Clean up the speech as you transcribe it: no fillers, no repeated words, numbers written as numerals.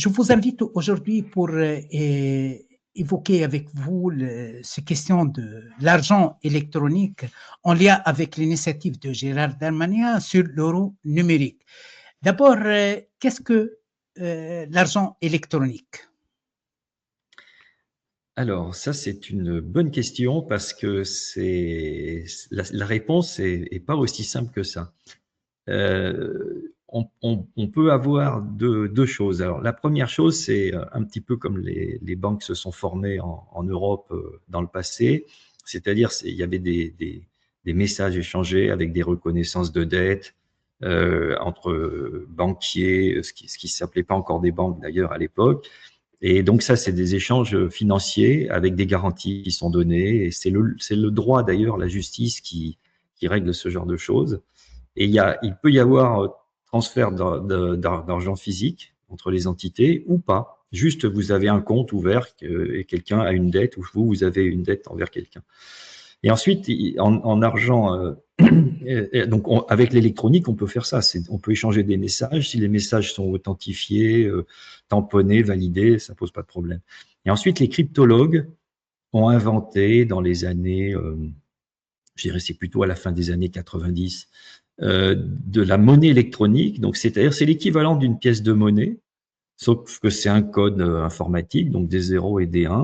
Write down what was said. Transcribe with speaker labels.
Speaker 1: Je vous invite aujourd'hui pour évoquer avec vous ces questions de l'argent électronique en lien avec l'initiative de Gérard Darmanin sur l'euro numérique. D'abord, qu'est-ce que l'argent électronique?
Speaker 2: Alors, ça, c'est une bonne question parce que la réponse est pas aussi simple que ça. On peut avoir deux choses. Alors, la première chose, c'est un petit peu comme les banques se sont formées en Europe dans le passé, c'est-à-dire il y avait des messages échangés avec des reconnaissances de dettes entre banquiers, ce qui s'appelait pas encore des banques d'ailleurs à l'époque. Et donc ça, c'est des échanges financiers avec des garanties qui sont données. Et c'est le droit d'ailleurs, la justice qui règle ce genre de choses. Et il peut y avoir transfert d'argent physique entre les entités ou pas. Juste, vous avez un compte ouvert et quelqu'un a une dette ou vous avez une dette envers quelqu'un. Et ensuite, en argent, donc avec l'électronique, on peut faire ça. On peut échanger des messages. Si les messages sont authentifiés, tamponnés, validés, ça pose pas de problème. Et ensuite, les cryptologues ont inventé dans les années, je dirais c'est plutôt à la fin des années 90, de la monnaie électronique. Donc, c'est-à-dire, c'est l'équivalent d'une pièce de monnaie, sauf que c'est un code informatique, donc des 0 et des 1.